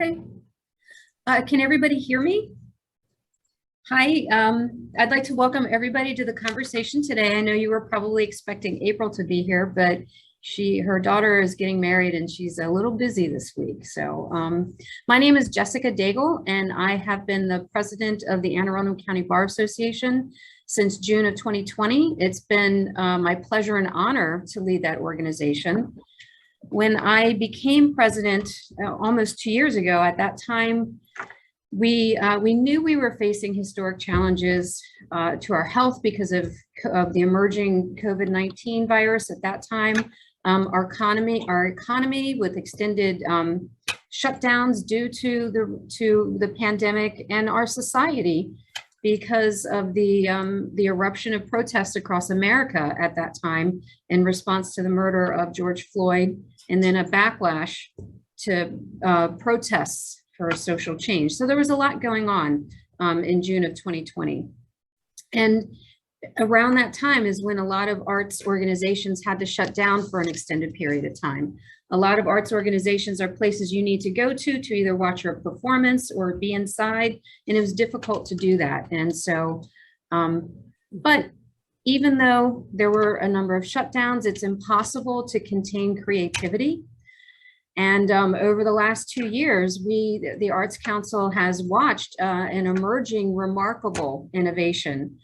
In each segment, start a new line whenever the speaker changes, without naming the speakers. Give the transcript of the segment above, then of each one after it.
Okay. Can everybody hear me? Hi, I'd like to welcome everybody to the conversation today. I know you were probably expecting April to be here, but her daughter is getting married and she's a little busy this week. So my name is Jessica Daigle, and I have been the president of the Anne Arundel County Bar Association since June of 2020. It's been my pleasure and honor to lead that organization. When I became president almost 2 years ago, at that time, we knew we were facing historic challenges to our health because of the emerging COVID-19 virus at that time. Our economy with extended shutdowns due to the pandemic, and our society because of the eruption of protests across America at that time in response to the murder of George Floyd, and then a backlash to protests for social change. So there was a lot going on in June of 2020. And around that time is when a lot of arts organizations had to shut down for an extended period of time. A lot of arts organizations are places you need to go to either watch your performance or be inside, and it was difficult to do that. And so, but even though there were a number of shutdowns, it's impossible to contain creativity. And over the last 2 years, the Arts Council has watched an emerging remarkable innovation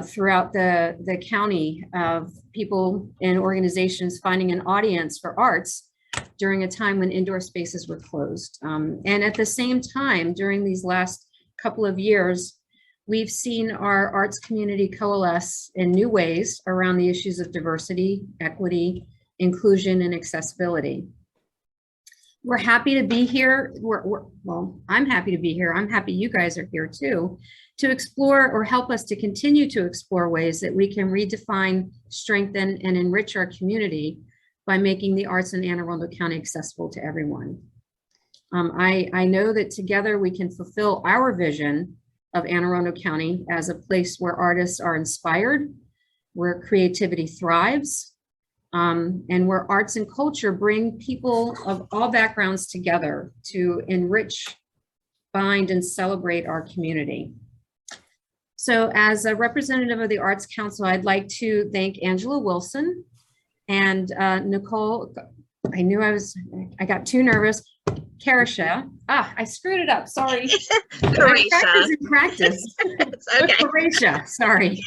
throughout the county of people and organizations finding an audience for arts during a time when indoor spaces were closed. And at the same time, during these last couple of years, we've seen our arts community coalesce in new ways around the issues of diversity, equity, inclusion, and accessibility. We're happy to be here. Well, I'm happy to be here. I'm happy you guys are here too, to explore or help us to continue to explore ways that we can redefine, strengthen, and enrich our community by making the arts in Anne Arundel County accessible to everyone. I know that together we can fulfill our vision of Anne Arundel County as a place where artists are inspired, where creativity thrives, and where arts and culture bring people of all backgrounds together to enrich, bind, and celebrate our community. So as a representative of the Arts Council, I'd like to thank Angela Wilson and Nicole. I got too nervous. Karisha. I screwed it up. Sorry. Practice. It's okay. Karisha. Sorry.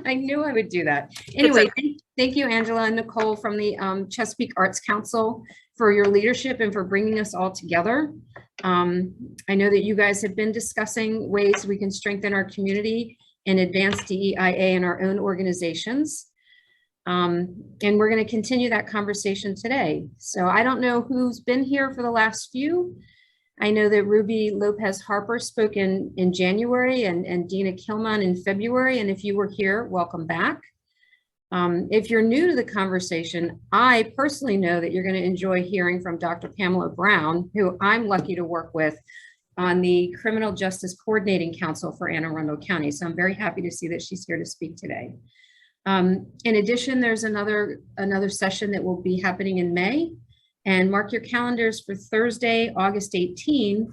I knew I would do that. Anyway, thank you, Angela and Nicole from the Chesapeake Arts Council for your leadership and for bringing us all together. I know that you guys have been discussing ways we can strengthen our community and advance DEIA in our own organizations. And we're going to continue that conversation today. So I don't know who's been here for the last few. I know that Ruby Lopez Harper spoke in January and Dina Kilman in February. And if you were here, welcome back. If you're new to the conversation, I personally know that you're going to enjoy hearing from Dr. Pamela Brown, who I'm lucky to work with on the Criminal Justice Coordinating Council for Anne Arundel County. So I'm very happy to see that she's here to speak today. In addition, there's another session that will be happening in May, and mark your calendars for Thursday, August 18,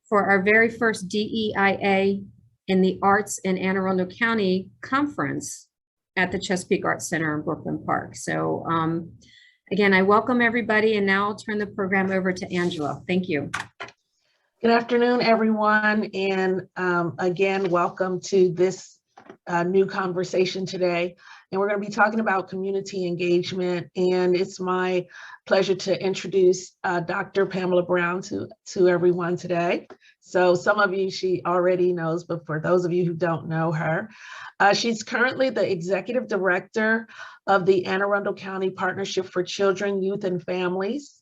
for our very first DEIA in the Arts in Anne Arundel County conference at the Chesapeake Arts Center in Brooklyn Park. So again, I welcome everybody, and now I'll turn the program over to Angela. Thank you.
Good afternoon, everyone, and again, welcome to this new conversation today. And we're going to be talking about community engagement, and it's my pleasure to introduce Dr. Pamela Brown to everyone today. So some of you she already knows, but for those of you who don't know her, she's currently the Executive Director of the Anne Arundel County Partnership for Children, Youth, and Families.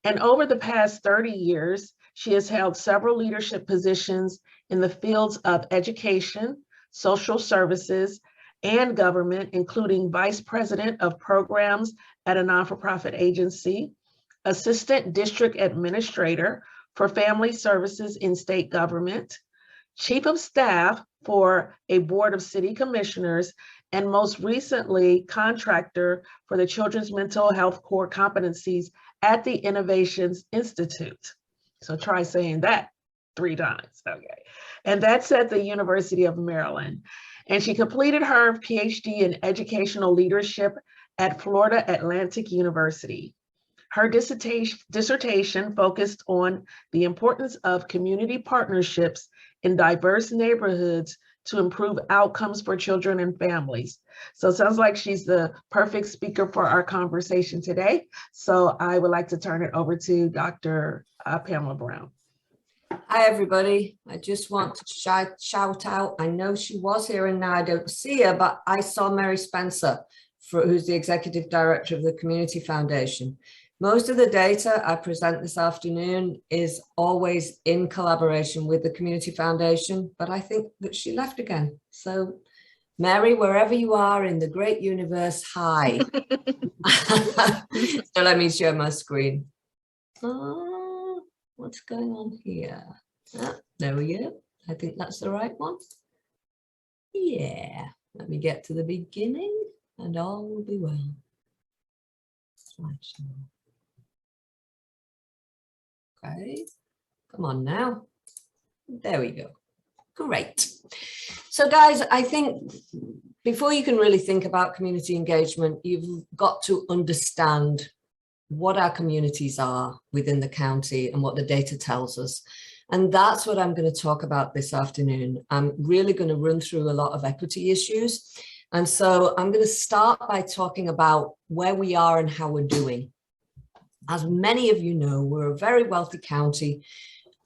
And over the past 30 years, she has held several leadership positions in the fields of education, social services, and government, including Vice President of Programs at a non-for-profit agency, Assistant District Administrator for Family Services in State Government, Chief of Staff for a Board of City Commissioners, and most recently, contractor for the Children's Mental Health Core Competencies at the Innovations Institute. So try saying that 3 times, okay. And that's at the University of Maryland. And she completed her PhD in educational leadership at Florida Atlantic University. Her dissertation focused on the importance of community partnerships in diverse neighborhoods to improve outcomes for children and families. So it sounds like she's the perfect speaker for our conversation today. So I would like to turn it over to Dr. Pamela Brown.
Hi, everybody. I just want to shout out. I know she was here and now I don't see her, but I saw Mary Spencer, who's the Executive Director of the Community Foundation. Most of the data I present this afternoon is always in collaboration with the Community Foundation, but I think that she left again. So Mary, wherever you are in the great universe, hi. So let me share my screen. What's going on here? There we go. I think that's the right one. Yeah, let me get to the beginning and all will be well. Slideshow. Okay, come on now. There we go. Great. So guys, I think before you can really think about community engagement, you've got to understand what our communities are within the county and what the data tells us. And that's what I'm going to talk about this afternoon. I'm really going to run through a lot of equity issues. And so I'm going to start by talking about where we are and how we're doing. As many of you know, we're a very wealthy county.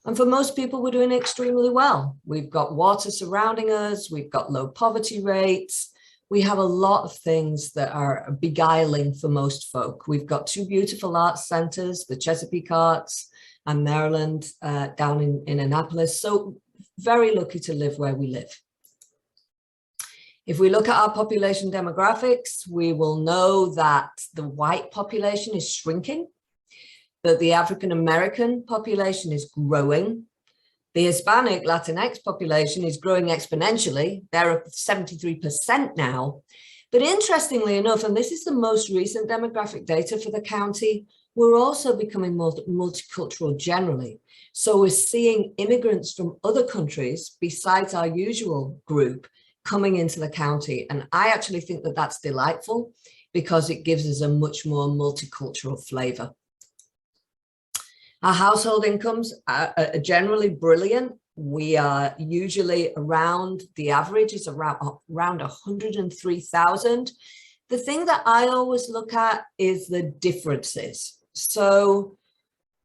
And for most people, we're doing extremely well. We've got water surrounding us. We've got low poverty rates. We have a lot of things that are beguiling for most folk. We've got 2 beautiful arts centers, the Chesapeake Arts and Maryland down in Annapolis. So very lucky to live where we live. If we look at our population demographics, we will know that the white population is shrinking, that the African-American population is growing. The Hispanic Latinx population is growing exponentially. They're at 73% now. But interestingly enough, and this is the most recent demographic data for the county, we're also becoming multicultural generally. So we're seeing immigrants from other countries besides our usual group coming into the county. And I actually think that that's delightful because it gives us a much more multicultural flavor. Our household incomes are generally brilliant. We are usually around, the average is around 103,000. The thing that I always look at is the differences. So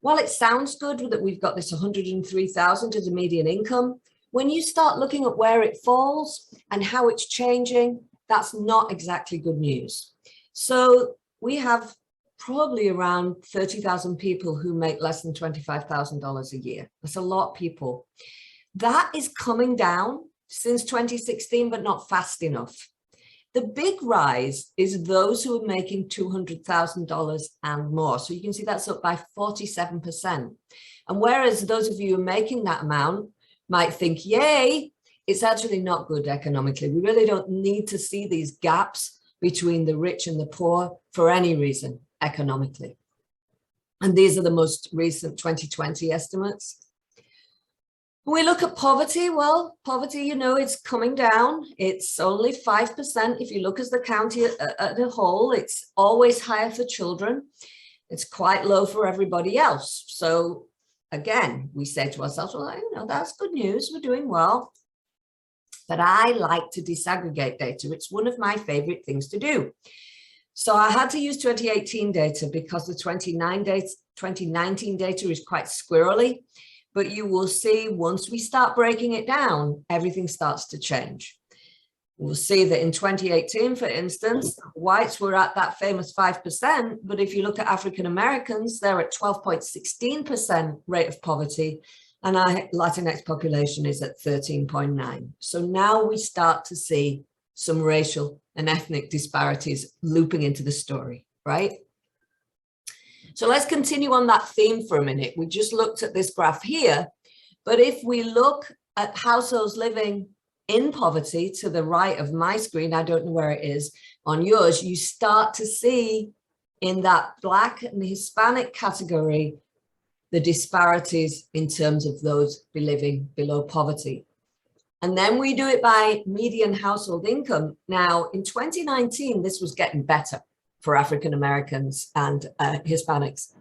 while it sounds good that we've got this 103,000 as a median income, when you start looking at where it falls and how it's changing, that's not exactly good news. So we have probably around 30,000 people who make less than $25,000 a year. That's a lot of people. That is coming down since 2016, but not fast enough. The big rise is those who are making $200,000 and more. So you can see that's up by 47%. And whereas those of you who are making that amount might think, yay, it's actually not good economically. We really don't need to see these gaps between the rich and the poor for any reason economically. And these are the most recent 2020 estimates. When we look at poverty, well, poverty, you know, it's coming down. It's only 5% if you look at the county as a whole. It's always higher for children. It's quite low for everybody else. So again, we say to ourselves, well, you know, that's good news. We're doing well. But I like to disaggregate data. It's one of my favorite things to do. So I had to use 2018 data because the 2019 data is quite squirrely. But you will see once we start breaking it down, everything starts to change. We'll see that in 2018, for instance, whites were at that famous 5%. But if you look at African Americans, they're at 12.16% rate of poverty. And our Latinx population is at 13.9. So now we start to see some racial and ethnic disparities looping into the story, right? So let's continue on that theme for a minute. We just looked at this graph here, but if we look at households living in poverty to the right of my screen, I don't know where it is on yours, you start to see in that Black and Hispanic category, the disparities in terms of those living below poverty. And then we do it by median household income. Now, in 2019, this was getting better for African Americans and Hispanics,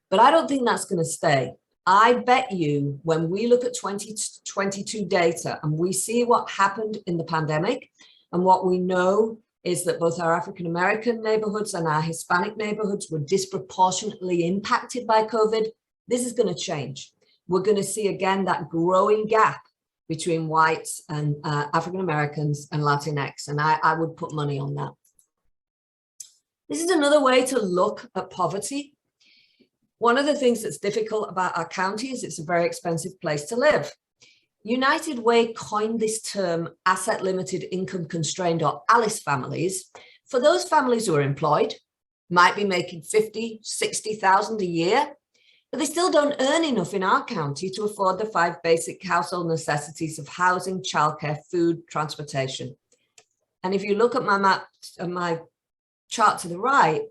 but I don't think that's going to stay. I bet you when we look at 2022 data and we see what happened in the pandemic, and what we know is that both our African American neighborhoods and our Hispanic neighborhoods were disproportionately impacted by COVID, this is going to change. We're going to see again that growing gap between whites and African Americans and Latinx, and I would put money on that. This is another way to look at poverty. One of the things that's difficult about our county is it's a very expensive place to live. United Way coined this term asset limited income constrained, or ALICE families, for those families who are employed, might be making 50, 60,000 a year, but they still don't earn enough in our county to afford the 5 basic household necessities of housing, childcare, food, transportation. And if you look at my map, my chart to the right,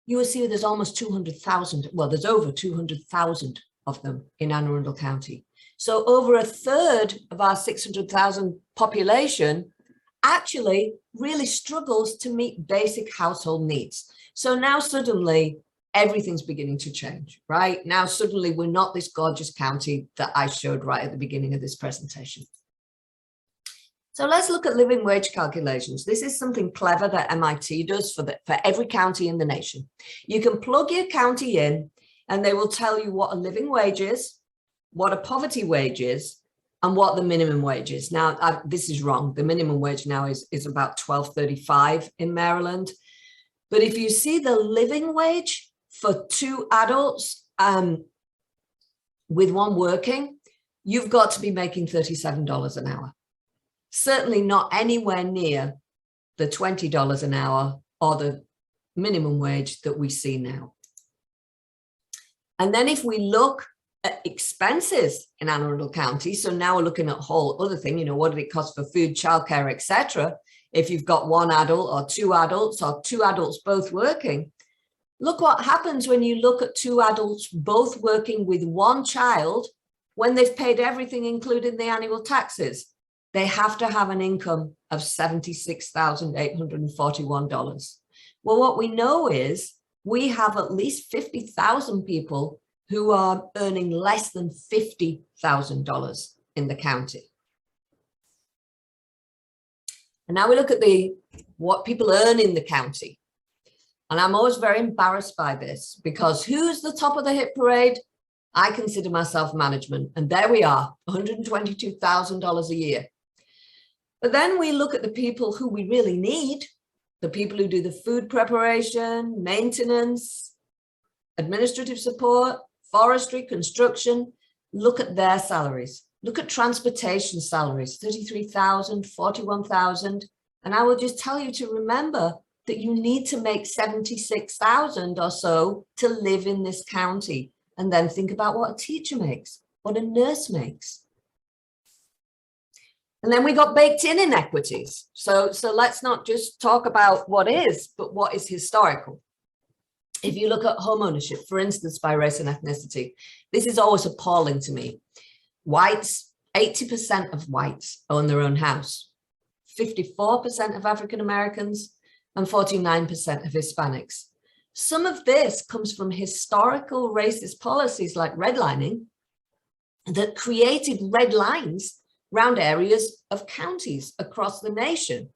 you will see there's almost 200,000, well, there's over 200,000 of them in Anne Arundel County. So over a third of our 600,000 population actually really struggles to meet basic household needs. So now suddenly everything's beginning to change, right? Now suddenly we're not this gorgeous county that I showed right at the beginning of this presentation. So let's look at living wage calculations. This is something clever that MIT does for every county in the nation. You can plug your county in and they will tell you what a living wage is, what a poverty wage is, and what the minimum wage is. Now, this is wrong. The minimum wage now is about $12.35 in Maryland. But if you see the living wage for 2 adults with 1 working, you've got to be making $37 an hour. Certainly not anywhere near the $20 an hour or the minimum wage that we see now. And then if we look at expenses in Anne Arundel County, so now we're looking at a whole other thing, you know, what did it cost for food, childcare, etc. If you've got 1 adult or 2 adults or 2 adults both working, look what happens when you look at 2 adults both working with 1 child when they've paid everything, including the annual taxes. They have to have an income of $76,841. Well, what we know is we have at least 50,000 people who are earning less than $50,000 in the county. And now we look at what people earn in the county. And I'm always very embarrassed by this because who's the top of the hit parade? I consider myself management. And there we are, $122,000 a year. But then we look at the people who we really need, the people who do the food preparation, maintenance, administrative support, forestry, construction. Look at their salaries. Look at transportation salaries, $33,000, $41,000. And I will just tell you to remember that you need to make $76,000 or so to live in this county. And then think about what a teacher makes, what a nurse makes. And then we got baked in inequities. So let's not just talk about what is, but what is historical. If you look at home ownership, for instance, by race and ethnicity, this is always appalling to me. Whites, 80% of whites own their own house, 54% of African Americans, and 49% of Hispanics. Some of this comes from historical racist policies like redlining that created red lines around areas of counties across the nation.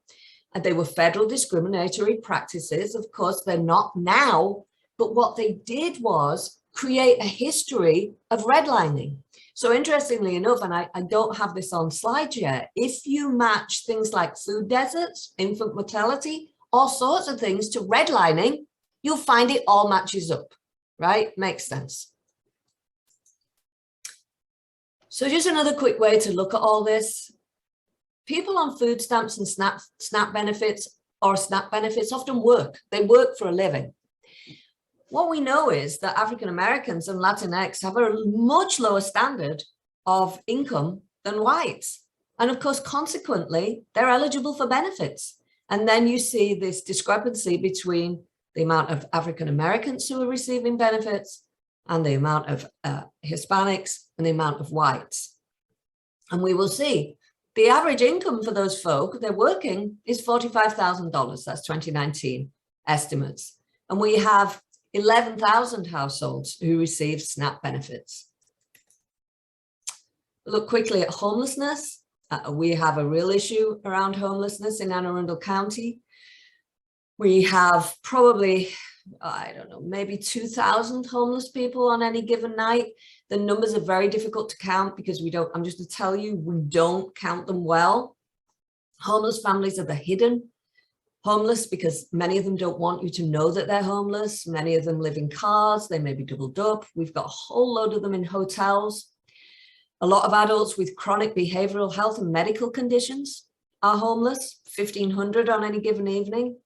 And they were federal discriminatory practices. Of course, they're not now, but what they did was create a history of redlining. So interestingly enough, and I don't have this on slides yet, if you match things like food deserts, infant mortality, all sorts of things to redlining, you'll find it all matches up, right? Makes sense. So just another quick way to look at all this. People on food stamps and SNAP benefits or SNAP benefits often work. They work for a living. What we know is that African Americans and Latinx have a much lower standard of income than whites. And of course, consequently, they're eligible for benefits. And then you see this discrepancy between the amount of African Americans who are receiving benefits and the amount of Hispanics and the amount of whites. And we will see the average income for those folk, they're working, is $45,000. That's 2019 estimates. And we have 11,000 households who receive SNAP benefits. Look quickly at homelessness. We have a real issue around homelessness in Anne Arundel County. We have probably, I don't know, maybe 2,000 homeless people on any given night. The numbers are very difficult to count because we don't, I'm just to tell you, we don't count them well. Homeless families are the hidden homeless because many of them don't want you to know that they're homeless. Many of them live in cars, they may be doubled up. We've got a whole load of them in hotels. A lot of adults with chronic behavioral health and medical conditions are homeless, 1,500 on any given evening.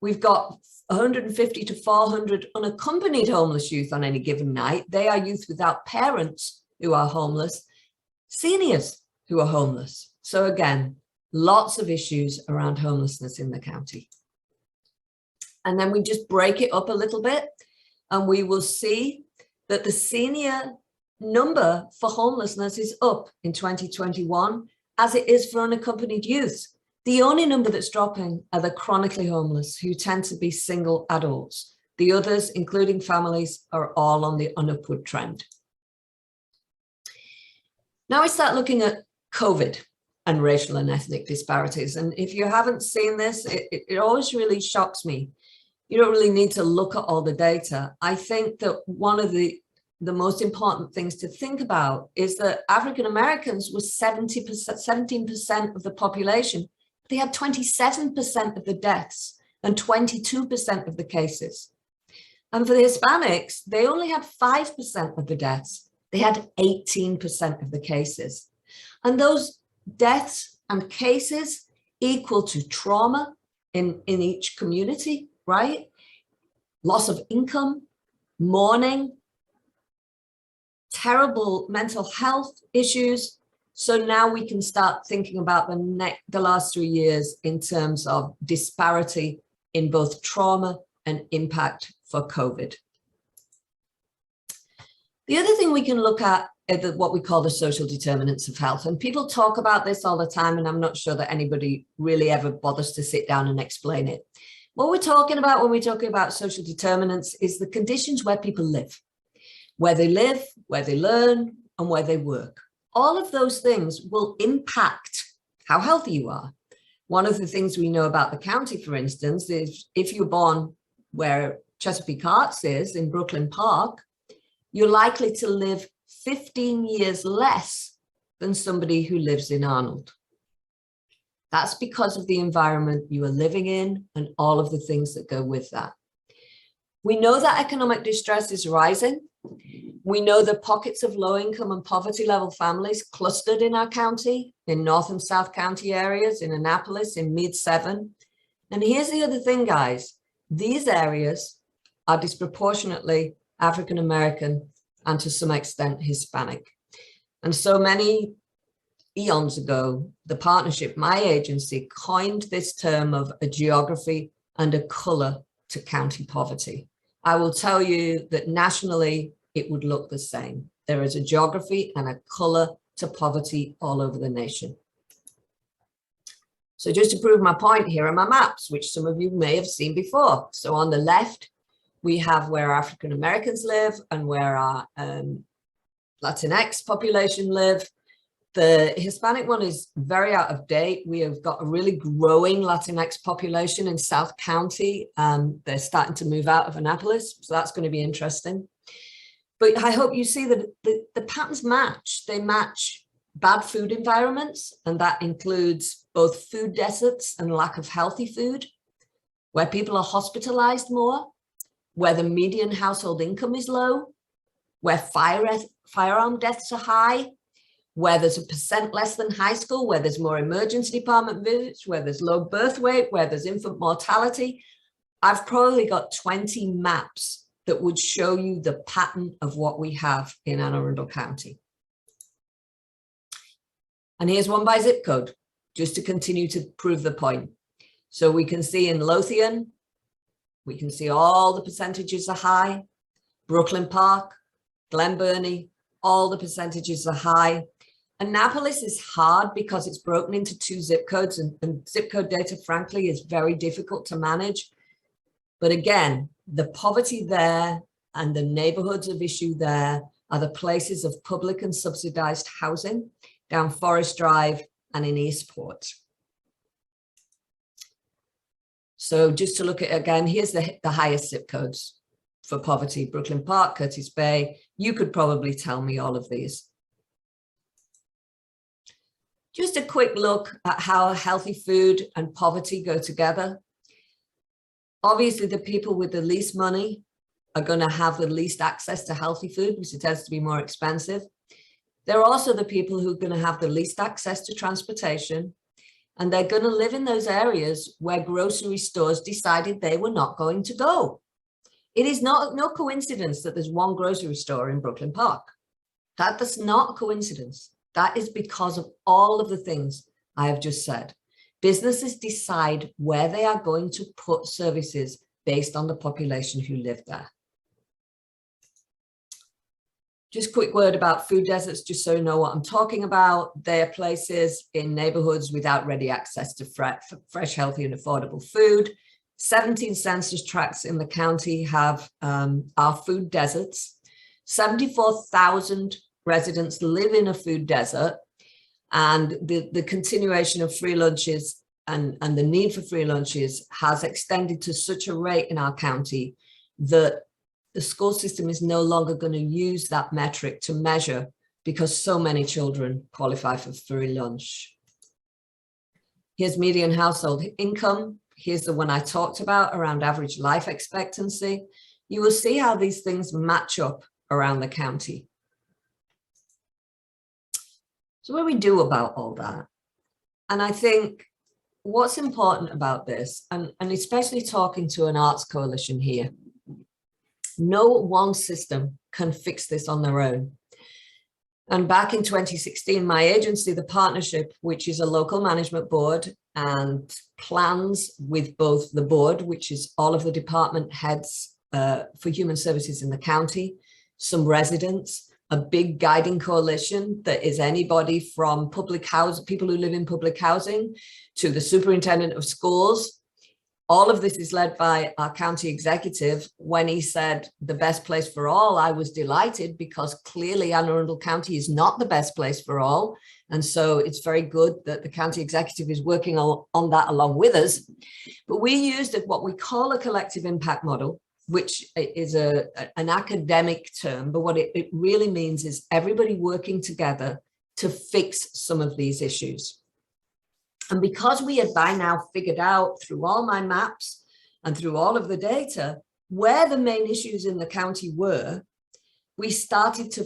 We've got 150 to 400 unaccompanied homeless youth on any given night. They are youth without parents who are homeless, seniors who are homeless. So again, lots of issues around homelessness in the county. And then we just break it up a little bit and we will see that the senior number for homelessness is up in 2021 as it is for unaccompanied youth. The only number that's dropping are the chronically homeless who tend to be single adults. The others, including families, are all on the upward trend. Now we start looking at COVID and racial and ethnic disparities. And if you haven't seen this, it always really shocks me. You don't really need to look at all the data. I think that one of the most important things to think about is that African Americans were 17% of the population. They had 27% of the deaths and 22% of the cases. And for the Hispanics, they only had 5% of the deaths. They had 18% of the cases. And those deaths and cases equal to trauma in each community, right? Loss of income, mourning, terrible mental health issues. So now we can start thinking about the last 3 years in terms of disparity in both trauma and impact for COVID. The other thing we can look at is what we call the social determinants of health. And people talk about this all the time, and I'm not sure that anybody really ever bothers to sit down and explain it. What we're talking about when we're talking about social determinants is the conditions where people live, where they learn, and where they work. All of those things will impact how healthy you are. One of the things we know about the county, for instance, is if you're born where Chesapeake Arts is in Brooklyn Park, you're likely to live 15 years less than somebody who lives in Arnold. That's because of the environment you are living in and all of the things that go with that. We know that economic distress is rising. We know the pockets of low income and poverty level families clustered in our county, in North and South County areas, in Annapolis, in Mid-7. And here's the other thing, guys. These areas are disproportionately African American and to some extent Hispanic. And so many eons ago, the partnership, my agency, coined this term of a geography and a color to county poverty. I will tell you that nationally, it would look the same. There is a geography and a color to poverty all over the nation. So just to prove my point, here are my maps, which some of you may have seen before. So on the left, we have where African Americans live and where our Latinx population live. The Hispanic one is very out of date. We have got a really growing Latinx population in South County. They're starting to move out of Annapolis, so that's going to be interesting. But I hope you see that the patterns match. They match bad food environments, and that includes both food deserts and lack of healthy food, where people are hospitalized more, where the median household income is low, where firearm deaths are high, where there's a % less than high school, where there's more emergency department visits, where there's low birth weight, where there's infant mortality. I've probably got 20 maps that would show you the pattern of what we have in Anne Arundel County. And here's one by zip code, just to continue to prove the point. So we can see in Lothian, we can see all the percentages are high. Brooklyn Park, Glen Burnie, all the percentages are high. Annapolis is hard because it's broken into 2 zip codes, and zip code data, frankly, is very difficult to manage. But again, the poverty there and the neighborhoods of issue there are the places of public and subsidized housing down Forest Drive and in Eastport. So just to look at, again, here's the highest zip codes for poverty: Brooklyn Park, Curtis Bay. You could probably tell me all of these. Just a quick look at how healthy food and poverty go together. Obviously, the people with the least money are going to have the least access to healthy food because it tends to be more expensive. They're also the people who are going to have the least access to transportation, and they're going to live in those areas where grocery stores decided they were not going to go. It is no coincidence that there's one grocery store in Brooklyn Park. That's not a coincidence. That is because of all of the things I have just said. Businesses decide where they are going to put services based on the population who live there. Just a quick word about food deserts, just so you know what I'm talking about. They are places in neighborhoods without ready access to fresh, healthy, and affordable food. 17 census tracts in the county have our food deserts. 74,000 residents live in a food desert, and the continuation of free lunches and the need for free lunches has extended to such a rate in our county that the school system is no longer going to use that metric to measure because so many children qualify for free lunch. Here's median household income. Here's the one I talked about around average life expectancy. You will see how these things match up around the county. So what do we do about all that? And I think what's important about this, and especially talking to an arts coalition here, no one system can fix this on their own. And back in 2016, my agency, the Partnership, which is a local management board and plans with both the board, which is all of the department heads for human services in the county, some residents, a big guiding coalition that is anybody from public housing, people who live in public housing, to the superintendent of schools. All of this is led by our county executive. When he said the best place for all, I was delighted because clearly Anne Arundel County is not the best place for all. And so it's very good that the county executive is working on that along with us. But we used what we call a collective impact model, which is an academic term, but what it really means is everybody working together to fix some of these issues. And because we had by now figured out through all my maps and through all of the data where the main issues in the county were, we started to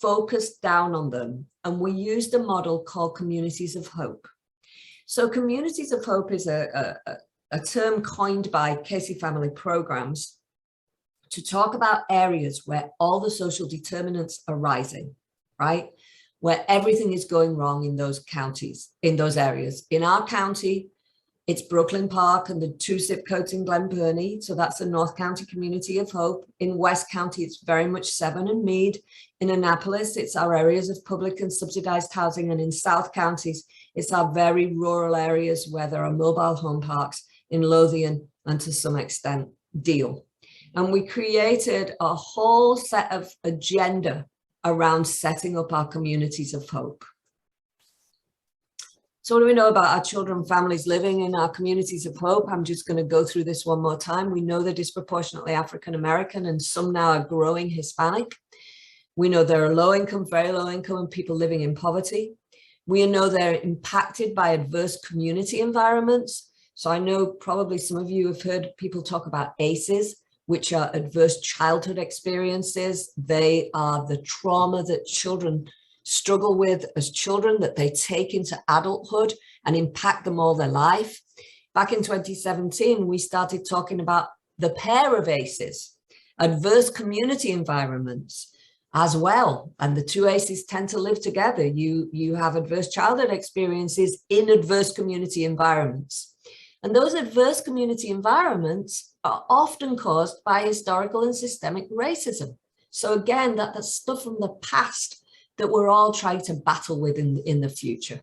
focus down on them. And we used a model called Communities of Hope. So Communities of Hope is a term coined by Casey Family Programs to talk about areas where all the social determinants are rising, right? Where everything is going wrong in those counties, in those areas. In our county, it's Brooklyn Park and the 2 zip codes in Glen Burnie. So that's the North County Community of Hope. In West County, it's very much Severn and Meade. In Annapolis, it's our areas of public and subsidized housing. And in South counties, it's our very rural areas where there are mobile home parks in Lothian and to some extent Deal. And we created a whole set of agenda around setting up our communities of hope. So what do we know about our children and families living in our communities of hope? I'm just going to go through this one more time. We know they're disproportionately African-American and some now are growing Hispanic. We know there are low income, very low income, and people living in poverty. We know they're impacted by adverse community environments. So I know probably some of you have heard people talk about ACEs, which are adverse childhood experiences. They are the trauma that children struggle with as children that they take into adulthood and impact them all their life. Back in 2017, we started talking about the pair of ACEs, adverse community environments as well. And the 2 ACEs tend to live together. You have adverse childhood experiences in adverse community environments. And those adverse community environments are often caused by historical and systemic racism. So again, that's stuff from the past that we're all trying to battle with in the future.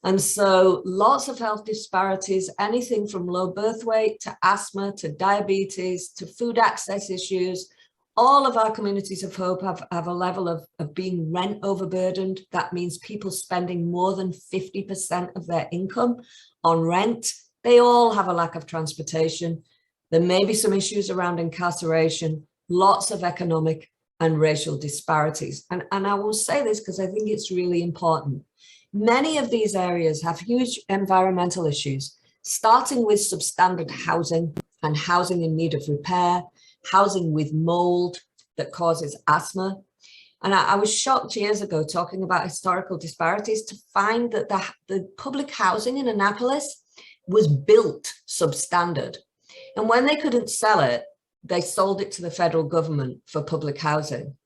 And so lots of health disparities, anything from low birth weight to asthma to diabetes to food access issues. All of our communities of hope have a level of being rent overburdened. That means people spending more than 50% of their income on rent. They all have a lack of transportation. There may be some issues around incarceration, lots of economic and racial disparities. And I will say this because I think it's really important. Many of these areas have huge environmental issues, starting with substandard housing and housing in need of repair, housing with mold that causes asthma. And I was shocked years ago talking about historical disparities to find that the public housing in Annapolis was built substandard. And when they couldn't sell it, they sold it to the federal government for public housing.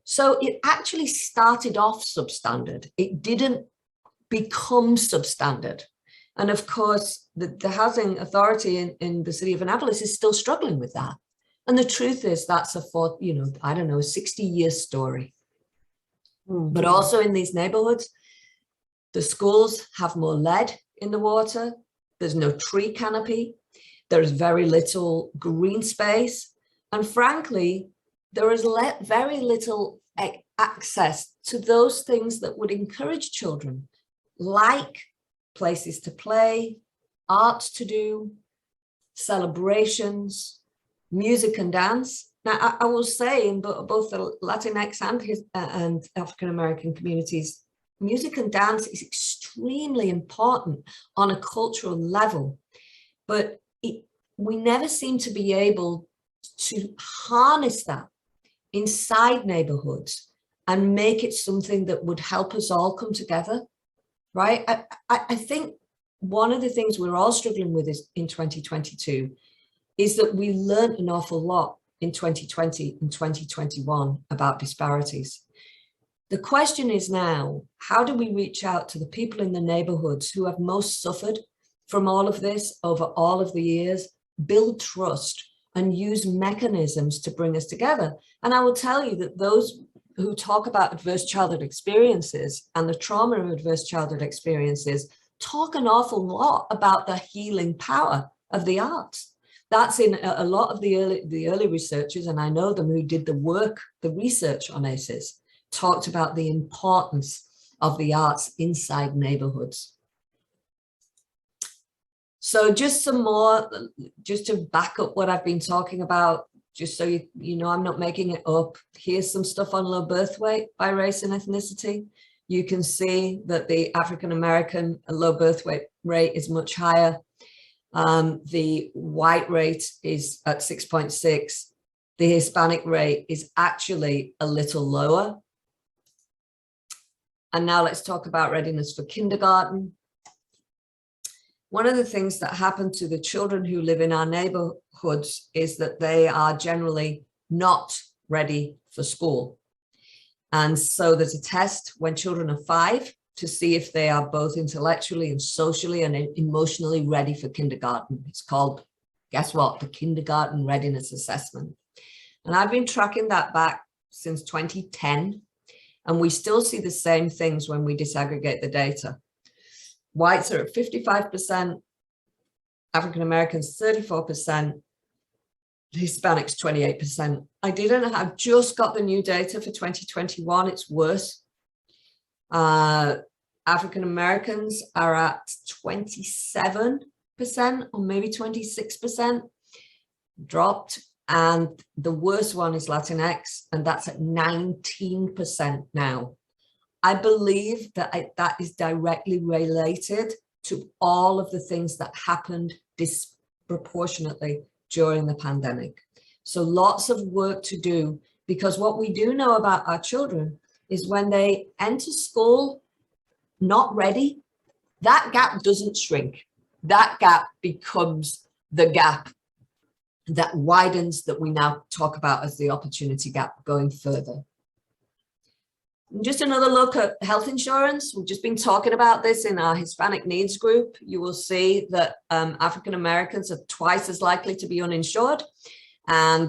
So it actually started off substandard. It didn't become substandard. And of course, the housing authority in the city of Annapolis is still struggling with that. And the truth is that's a 60-year story. Mm-hmm. But also in these neighborhoods, the schools have more lead in the water. There's no tree canopy. There's very little green space. And frankly, there is very little access to those things that would encourage children, like places to play, art to do, celebrations, music and dance. Now, I will say in both the Latinx and African-American communities, music and dance is extremely important on a cultural level, but we never seem to be able to harness that inside neighborhoods and make it something that would help us all come together, right? I think one of the things we're all struggling with is in 2022 is that we learned an awful lot in 2020 and 2021 about disparities. The question is now, how do we reach out to the people in the neighborhoods who have most suffered from all of this over all of the years, build trust and use mechanisms to bring us together? And I will tell you that those who talk about adverse childhood experiences and the trauma of adverse childhood experiences talk an awful lot about the healing power of the arts. That's in a lot of the early researchers, and I know them who did the research on ACEs, talked about the importance of the arts inside neighborhoods. So just some more, just to back up what I've been talking about, just so you know I'm not making it up. Here's some stuff on low birth weight by race and ethnicity. You can see that the African-American low birth weight rate is much higher. The white rate is at 6.6. The Hispanic rate is actually a little lower. And now let's talk about readiness for kindergarten. One of the things that happen to the children who live in our neighborhoods is that they are generally not ready for school. And so there's a test when children are 5 to see if they are both intellectually and socially and emotionally ready for kindergarten. It's called, guess what? The Kindergarten Readiness Assessment. And I've been tracking that back since 2010, and we still see the same things when we disaggregate the data. Whites are at 55%, African-Americans 34%, Hispanics 28%. I've just got the new data for 2021, it's worse. African-Americans are at 27% or maybe 26%, dropped. And the worst one is Latinx, and that's at 19% now. I believe that that is directly related to all of the things that happened disproportionately during the pandemic. So lots of work to do, because what we do know about our children is when they enter school not ready, that gap doesn't shrink. That gap becomes the gap that widens, that we now talk about as the opportunity gap going further. And just another look at health insurance. We've just been talking about this in our Hispanic needs group. You will see that African Americans are twice as likely to be uninsured. and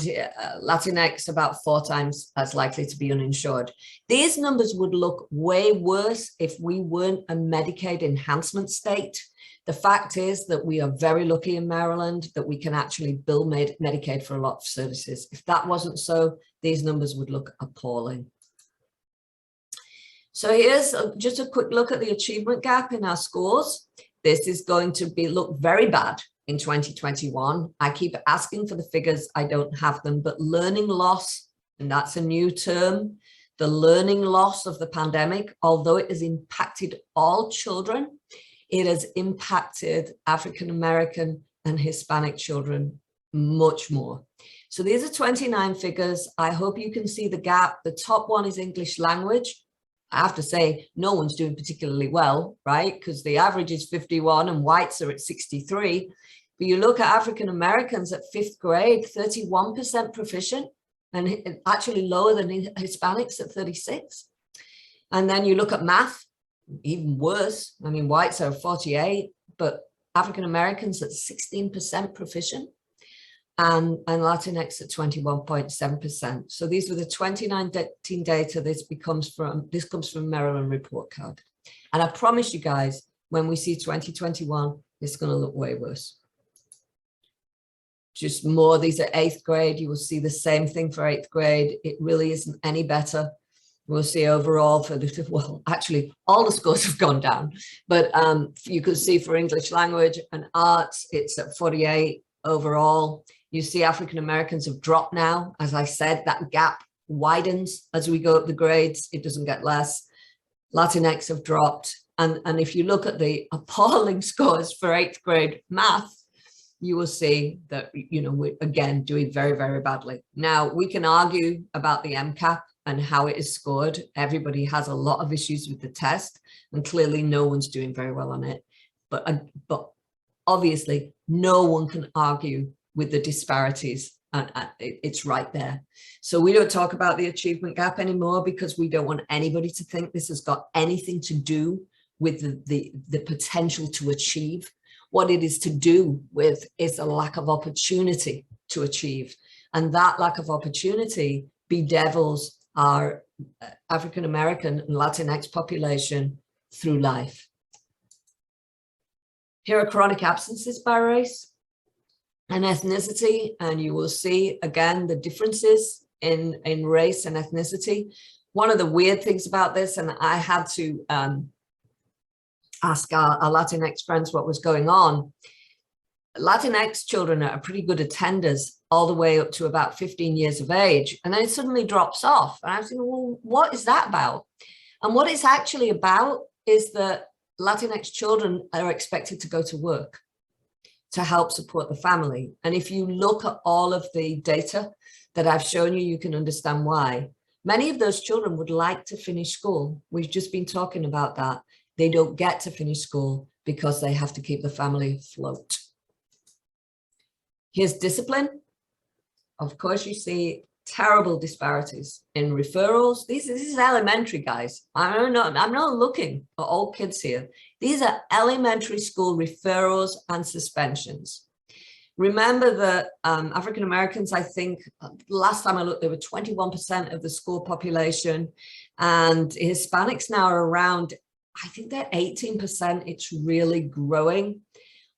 Latinx about 4 times as likely to be uninsured. These numbers would look way worse if we weren't a Medicaid enhancement state. The fact is that we are very lucky in Maryland that we can actually bill Medicaid for a lot of services. If that wasn't so, these numbers would look appalling. So here's just a quick look at the achievement gap in our scores. This is going to look very bad in 2021. I keep asking for the figures, I don't have them, but learning loss, and that's a new term, the learning loss of the pandemic, although it has impacted all children, it has impacted African-American and Hispanic children much more. So these are 29 figures. I hope you can see the gap. The top one is English language. I have to say, no one's doing particularly well, right? Because the average is 51 and whites are at 63. But you look at African-Americans at 5th grade, 31% proficient, and actually lower than Hispanics at 36. And then you look at math, even worse. I mean, whites are 48, but African-Americans at 16% proficient, and Latinx at 21.7%. So these were the 2019 data. This comes from Maryland report card. And I promise you guys, when we see 2021, it's going to look way worse. Just more, these are 8th grade. You will see the same thing for 8th grade. It really isn't any better. We'll see overall for the, well, actually all the scores have gone down, but you could see for English language and arts, it's at 48 overall. You see African-Americans have dropped now. As I said, that gap widens as we go up the grades. It doesn't get less. Latinx have dropped. And if you look at the appalling scores for 8th grade math, you will see that, you know, we're again doing very, very badly. Now, we can argue about the MCAP and how it is scored. Everybody has a lot of issues with the test, and clearly no one's doing very well on it. But obviously, no one can argue with the disparities, and it's right there. So we don't talk about the achievement gap anymore because we don't want anybody to think this has got anything to do with the potential to achieve. What it is to do with is a lack of opportunity to achieve. And that lack of opportunity bedevils our African-American and Latinx population through life. Here are chronic absences by race and ethnicity, and you will see again the differences in race and ethnicity. One of the weird things about this, and I had to ask our Latinx friends what was going on. Latinx children are pretty good attenders all the way up to about 15 years of age, and then it suddenly drops off. And I was thinking, well, what is that about? And what it's actually about is that Latinx children are expected to go to work to help support the family. And if you look at all of the data that I've shown you, you can understand why. Many of those children would like to finish school. We've just been talking about that. They don't get to finish school because they have to keep the family afloat. Here's discipline. Of course, you see terrible disparities in referrals. This is elementary, guys. I'm not looking at old kids here. These are elementary school referrals and suspensions. Remember that African Americans, I think, last time I looked, they were 21% of the school population, and Hispanics now are around, I think they're 18%. It's really growing.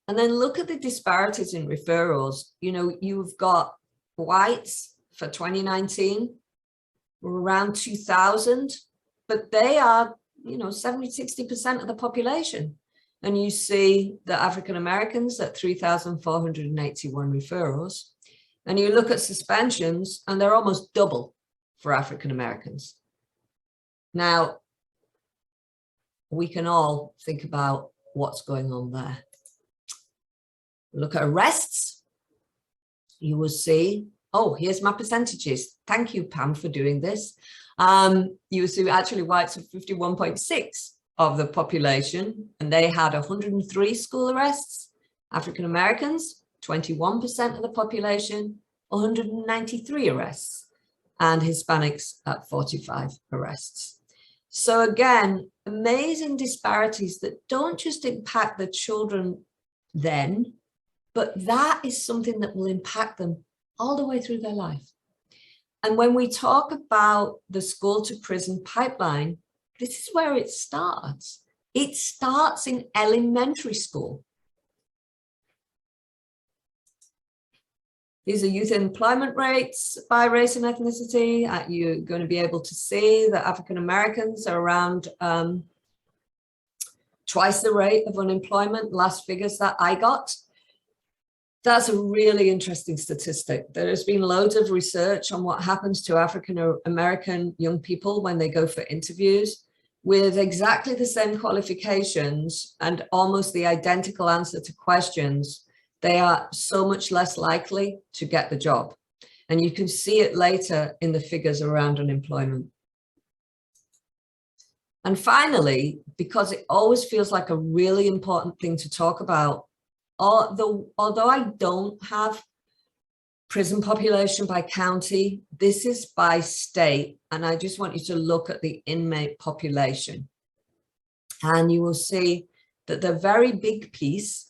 And then look at the disparities in referrals. You know, you've got whites for 2019 were around 2,000, but they are, you know, 70–60% of the population. And you see the African Americans at 3,481 referrals. And you look at suspensions, and they're almost double for African Americans. Now, we can all think about what's going on there. Look at arrests. You will see, oh, here's my percentages. Thank you, Pam, for doing this. You will see actually whites are 51.6 of the population, and they had 103 school arrests. African Americans, 21% of the population, 193 arrests, and Hispanics at 45 arrests. So again, amazing disparities that don't just impact the children then, but that is something that will impact them all the way through their life. And when we talk about the school to prison pipeline, this is where it starts. It starts in elementary school. These are youth employment rates by race and ethnicity. You're going to be able to see that African Americans are around twice the rate of unemployment, last figures that I got. That's a really interesting statistic. There has been loads of research on what happens to African American young people when they go for interviews with exactly the same qualifications and almost the identical answer to questions. They are so much less likely to get the job. And you can see it later in the figures around unemployment. And finally, because it always feels like a really important thing to talk about, although I don't have prison population by county, this is by state. And I just want you to look at the inmate population. And you will see that the very big piece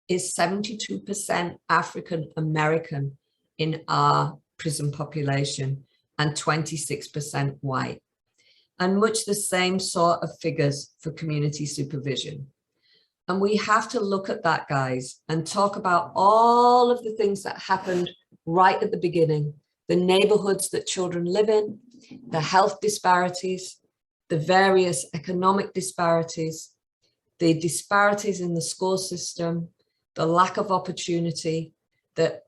is 72% African American in our prison population and 26% white. And much the same sort of figures for community supervision. And we have to look at that, guys, and talk about all of the things that happened right at the beginning, the neighborhoods that children live in, the health disparities, the various economic disparities, the disparities in the school system, the lack of opportunity, the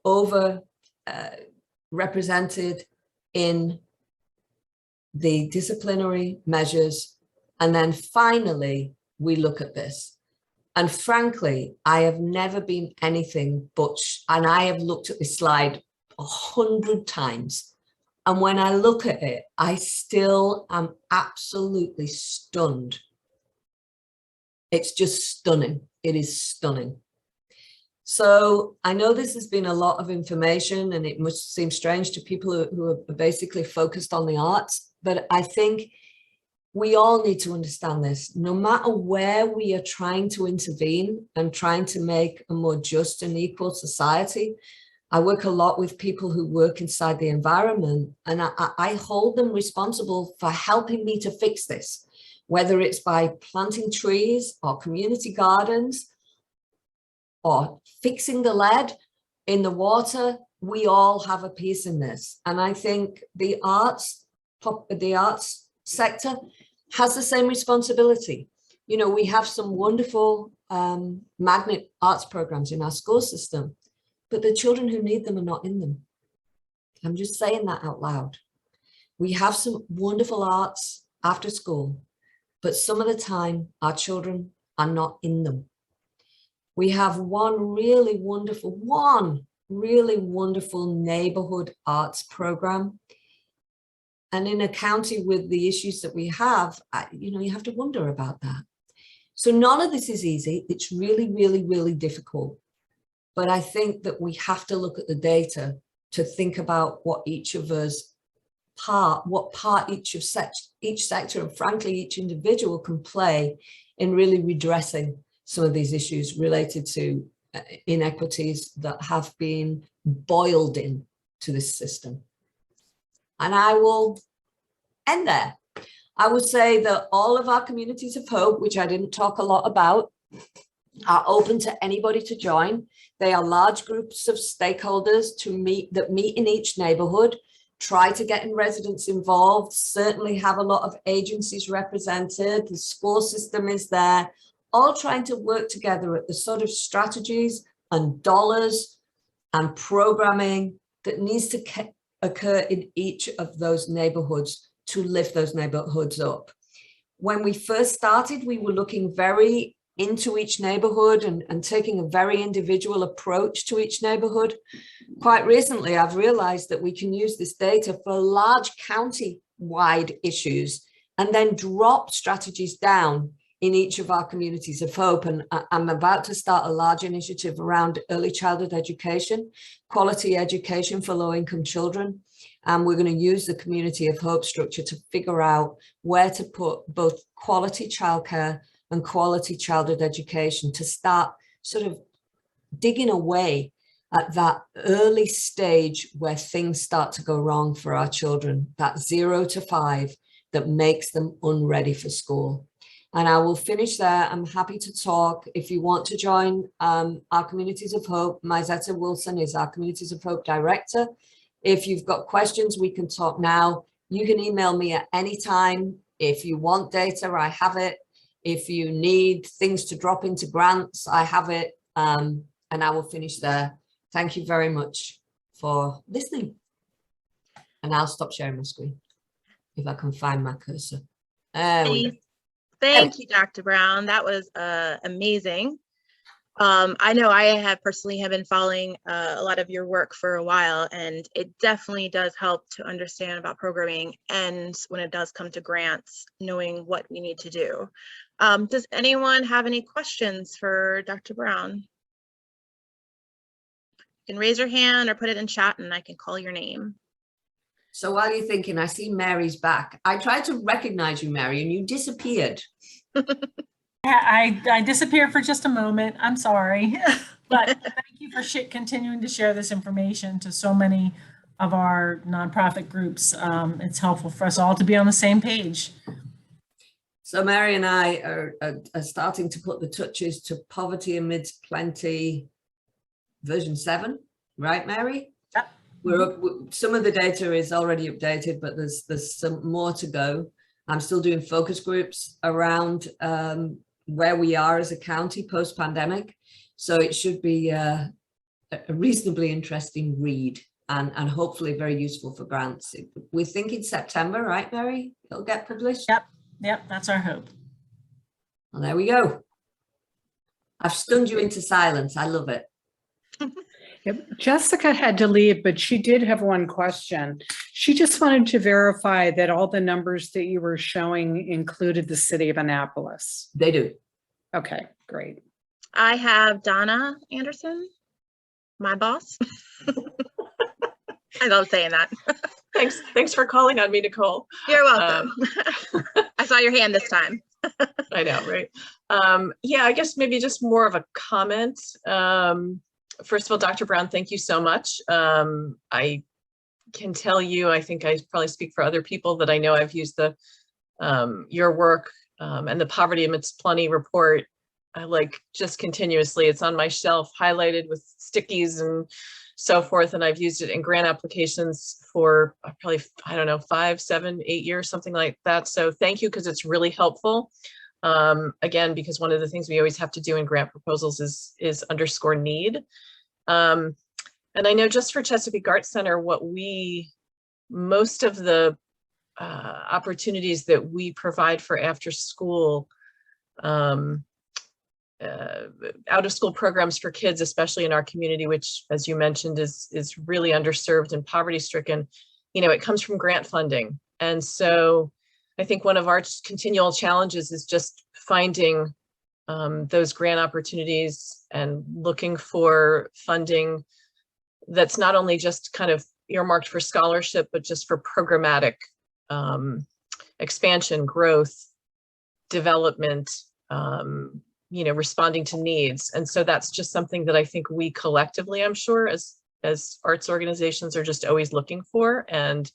represented in the disciplinary measures. And then finally, we look at this. And frankly, I have never been anything but, and I have looked at this slide 100 times. And when I look at it, I still am absolutely stunned. It's just stunning. It is stunning. So I know this has been a lot of information and it must seem strange to people who are basically focused on the arts, but I think we all need to understand this. No matter where we are trying to intervene and trying to make a more just and equal society, I work a lot with people who work inside the environment, and I hold them responsible for helping me to fix this, whether it's by planting trees or community gardens, or fixing the lead in the water. We all have a piece in this. And I think the arts sector has the same responsibility. You know, we have some wonderful magnet arts programs in our school system, but the children who need them are not in them. I'm just saying that out loud. We have some wonderful arts after school, but some of the time our children are not in them. We have one really wonderful neighborhood arts program. And in a county with the issues that we have, you have to wonder about that. So none of this is easy. It's really, really, really difficult. But I think that we have to look at the data to think about what each of us what part each sector and frankly, each individual can play in really redressing some of these issues related to inequities that have been boiled into this system. And I will end there. I would say that all of our communities of hope, which I didn't talk a lot about, are open to anybody to join. They are large groups of stakeholders that meet in each neighborhood, try to get residents involved, certainly have a lot of agencies represented. The school system is there, all trying to work together at the sort of strategies and dollars and programming that needs to occur in each of those neighborhoods to lift those neighborhoods up. When we first started, we were looking very into each neighborhood and taking a very individual approach to each neighborhood. Quite recently, I've realized that we can use this data for large county-wide issues and then drop strategies down in each of our communities of hope. And I'm about to start a large initiative around early childhood education, quality education for low-income children. And we're going to use the community of hope structure to figure out where to put both quality childcare and quality childhood education to start sort of digging away at that early stage where things start to go wrong for our children, that 0 to 5 that makes them unready for school. And I will finish there. I'm happy to talk. If you want to join our Communities of Hope, Myzetta Wilson is our Communities of Hope Director. If you've got questions, we can talk now. You can email me at any time. If you want data, I have it. If you need things to drop into grants, I have it. And I will finish there. Thank you very much for listening. And I'll stop sharing my screen if I can find my cursor. There we go.
Thank you, Dr. Brown. That was amazing. I know I have personally been following a lot of your work for a while, and it definitely does help to understand about programming, and when it does come to grants, knowing what we need to do. Does anyone have any questions for Dr. Brown? You can raise your hand or put it in chat and I can call your name.
So while you're thinking, I see Mary's back. I tried to recognize you, Mary, and you disappeared.
I disappeared for just a moment. I'm sorry. But thank you for continuing to share this information to so many of our nonprofit groups. It's helpful for us all to be on the same page.
So Mary and I are starting to put the touches to Poverty Amidst Plenty version 7, right, Mary?
Yep.
Some of the data is already updated, but there's some more to go. I'm still doing focus groups around where we are as a county post-pandemic. So it should be a reasonably interesting read and hopefully very useful for grants. We're thinking September, right, Mary? It'll get published?
Yep, that's our hope.
Well, there we go. I've stunned you into silence. I love it.
Yep. Jessica had to leave, but she did have one question. She just wanted to verify that all the numbers that you were showing included the city of Annapolis.
They do.
Okay, great.
I have Donna Anderson, my boss. I love saying that.
Thanks for calling on me, Nicole.
You're welcome. I saw your hand this time.
I know, right? Yeah, I guess maybe just more of a comment. First of all, Dr. Brown, thank you so much. I can tell you, I think I probably speak for other people that I know I've used your work and the Poverty Amidst Plenty report, like just continuously. It's on my shelf, highlighted with stickies and so forth. And I've used it in grant applications for probably, I don't know, 5, 7, 8 years, something like that. So thank you, because it's really helpful. Again, because one of the things we always have to do in grant proposals is underscore need. And I know just for Chesapeake Arts Center, most of the opportunities that we provide for after school, out of school programs for kids, especially in our community, which, as you mentioned, is really underserved and poverty stricken, it comes from grant funding. And so I think one of our continual challenges is just finding those grant opportunities and looking for funding that's not only just kind of earmarked for scholarship, but just for programmatic expansion, growth, development, responding to needs. And so that's just something that I think we collectively, I'm sure, as arts organizations are just always looking for. And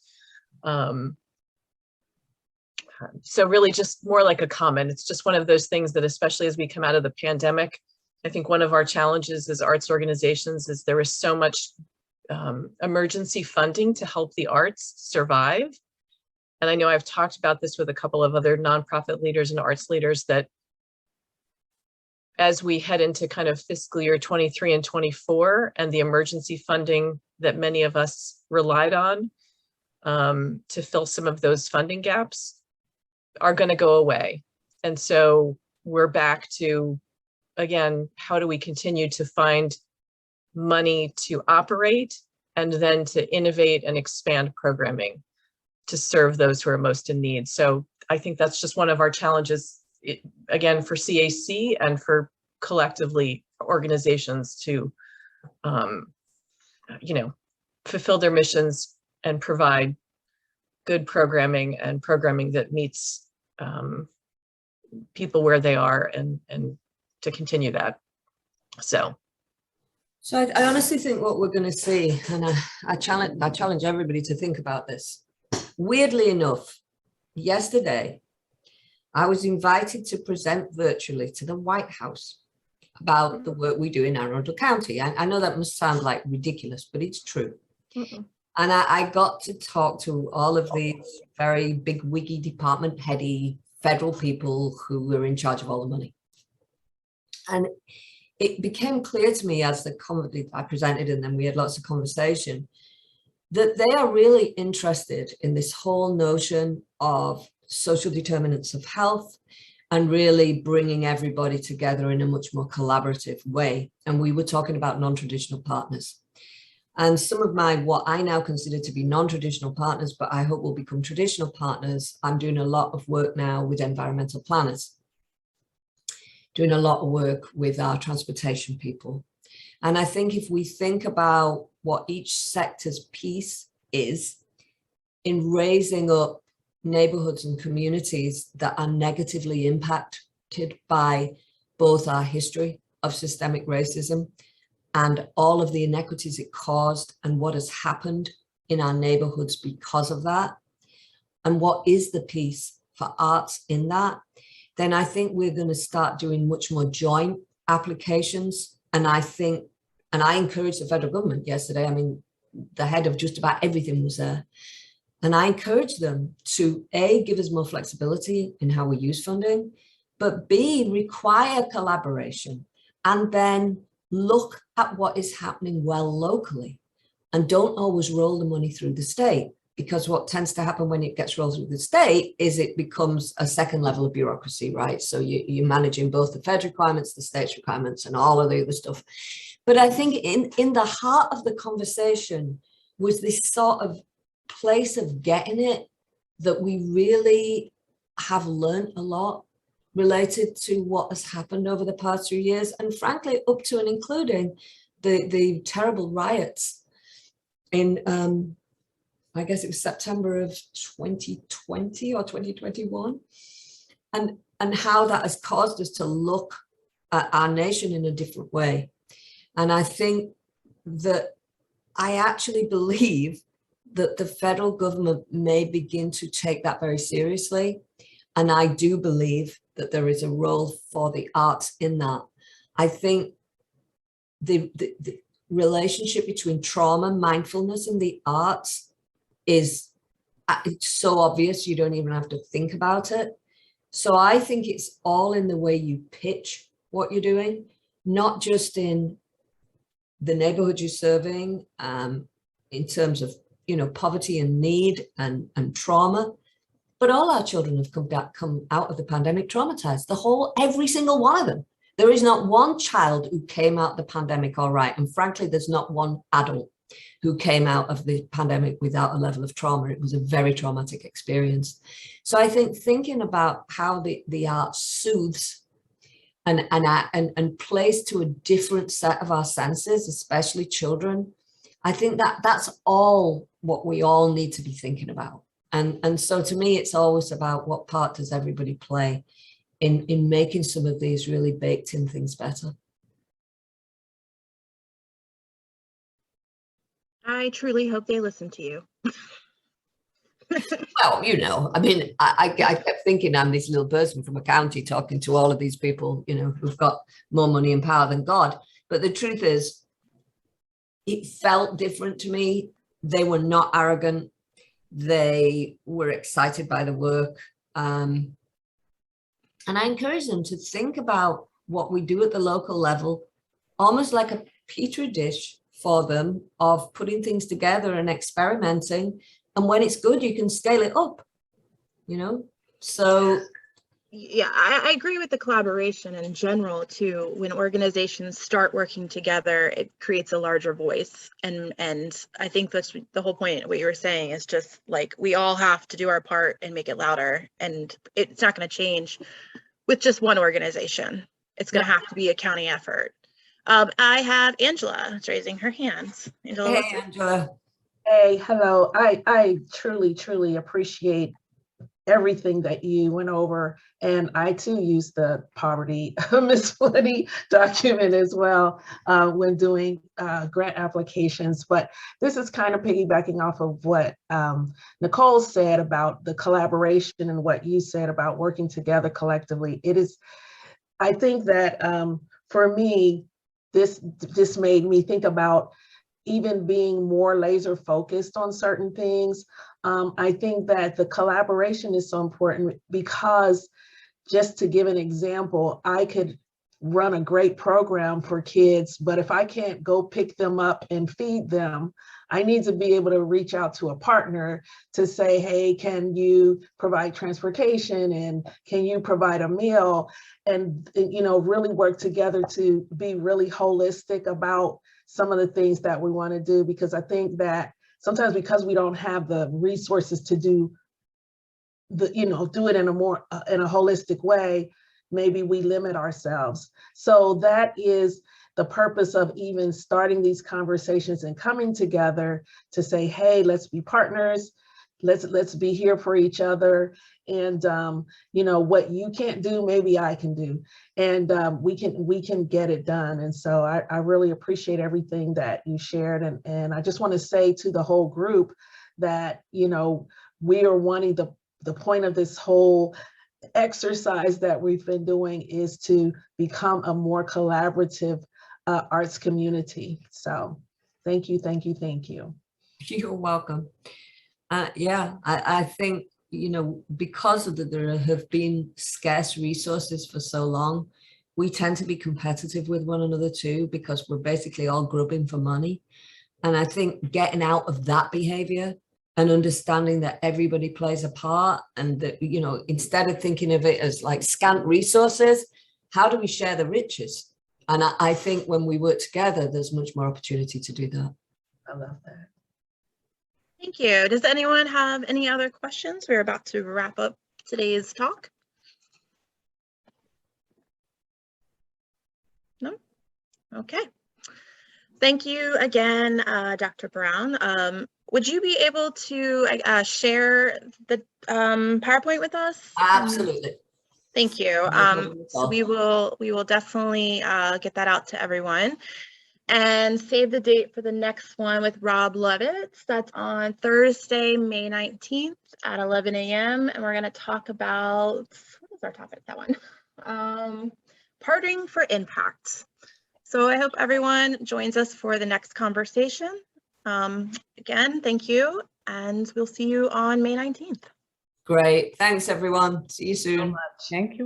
so really just more like a comment. It's just one of those things that, especially as we come out of the pandemic, I think one of our challenges as arts organizations is there is so much emergency funding to help the arts survive. And I know I've talked about this with a couple of other nonprofit leaders and arts leaders, that as we head into kind of fiscal year 23 and 24 and the emergency funding that many of us relied on to fill some of those funding gaps are going to go away. And so we're back to, again, how do we continue to find money to operate and then to innovate and expand programming to serve those who are most in need. So I think that's just one of our challenges, again, for CAC and for collectively organizations to, fulfill their missions and provide good programming and programming that meets people where they are and to continue that. So
So I honestly think what we're going to see, and I challenge everybody to think about this. Weirdly enough, yesterday, I was invited to present virtually to the White House about the work we do in Anne Arundel County. I know that must sound like ridiculous, but it's true. And I got to talk to all of these very big wiggy department heady federal people who were in charge of all the money. And it became clear to me as I presented and then we had lots of conversation that they are really interested in this whole notion of social determinants of health and really bringing everybody together in a much more collaborative way. And we were talking about non-traditional partners. And some of what I now consider to be non-traditional partners, but I hope will become traditional partners. I'm doing a lot of work now with environmental planners, doing a lot of work with our transportation people. And I think if we think about what each sector's piece is in raising up neighborhoods and communities that are negatively impacted by both our history of systemic racism and all of the inequities it caused and what has happened in our neighborhoods because of that, and what is the piece for arts in that, then I think we're going to start doing much more joint applications. And I encouraged the federal government yesterday. I mean, the head of just about everything was there. And I encouraged them to A, give us more flexibility in how we use funding, but B, require collaboration, and then look at what is happening well locally and don't always roll the money through the state. Because what tends to happen when it gets rolled through the state is it becomes a second level of bureaucracy, right? So you're managing both the federal requirements, the state's requirements, and all of the other stuff. But I think in the heart of the conversation was this sort of place of getting it that we really have learned a lot related to what has happened over the past 2 years, and frankly, up to and including the terrible riots in I guess it was September of 2020 or 2021, and how that has caused us to look at our nation in a different way. And I think that I actually believe that the federal government may begin to take that very seriously. And I do believe that there is a role for the arts in that. I think the relationship between trauma, mindfulness, and the arts it's so obvious you don't even have to think about it. So I think it's all in the way you pitch what you're doing, not just in the neighborhood you're serving, in terms of, poverty and need and trauma, but all our children have come out of the pandemic traumatized, every single one of them. There is not one child who came out of the pandemic all right. And frankly, there's not one adult who came out of the pandemic without a level of trauma. It was a very traumatic experience. So I think thinking about how the art soothes and plays to a different set of our senses, especially children, I think that's all what we all need to be thinking about. And so to me, it's always about what part does everybody play in making some of these really baked in things better.
I truly hope they listen to you.
Well, I mean, I kept thinking I'm this little person from a county talking to all of these people, who've got more money and power than God. But the truth is, it felt different to me. They were not arrogant. They were excited by the work. And I encourage them to think about what we do at the local level, almost like a petri dish for them of putting things together and experimenting. And when it's good, you can scale it up, So.
Yeah, I agree with the collaboration in general too. When organizations start working together, it creates a larger voice. And I think that's the whole point of what you were saying is just like, we all have to do our part and make it louder. And it's not going to change with just one organization. It's going to have to be a county effort. I have Angela raising her hands. Angela.
Hey, Angela.
Hey, hello. I truly, truly appreciate everything that you went over. And I too use the poverty miscibility document as well when doing grant applications. But this is kind of piggybacking off of what Nicole said about the collaboration and what you said about working together collectively. It is, I think that for me, this made me think about even being more laser focused on certain things. I think that the collaboration is so important because, just to give an example, I could run a great program for kids, but if I can't go pick them up and feed them, I need to be able to reach out to a partner to say, hey, can you provide transportation and can you provide a meal? And, you know, really work together to be really holistic about some of the things that we want to do, because I think that sometimes because we don't have the resources to do the, you know, do it in a more in a holistic way, maybe we limit ourselves. So that is the purpose of even starting these conversations and coming together to say, hey, let's be partners. Let's be here for each other. And, you know, what you can't do, maybe I can do. And we can get it done. And so I really appreciate everything that you shared. And I just want to say to the whole group that, you know, we are wanting the point of this whole exercise that we've been doing is to become a more collaborative arts community. So thank you, thank you, thank you.
You're welcome. Yeah, I think, you know, because of there have been scarce resources for so long, we tend to be competitive with one another too, because we're basically all grubbing for money. And I think getting out of that behavior and understanding that everybody plays a part, and that, you know, instead of thinking of it as like scant resources, how do we share the riches? And I think when we work together, there's much more opportunity to do that.
I love that.
Thank you. Does anyone have any other questions? We're about to wrap up today's talk. No? Okay. Thank you again, Dr. Brown. Would you be able to share the PowerPoint with us?
Absolutely.
Thank you.
No problem at
So
all.
we will definitely get that out to everyone. And save the date for the next one with Rob Levitz. That's on Thursday, May 19th at 11 a.m. And we're going to talk about, what is our topic, that one? Partnering for Impact. So I hope everyone joins us for the next conversation. Again, thank you. And we'll see you on May 19th.
Great. Thanks, everyone. See you soon.
Thank you.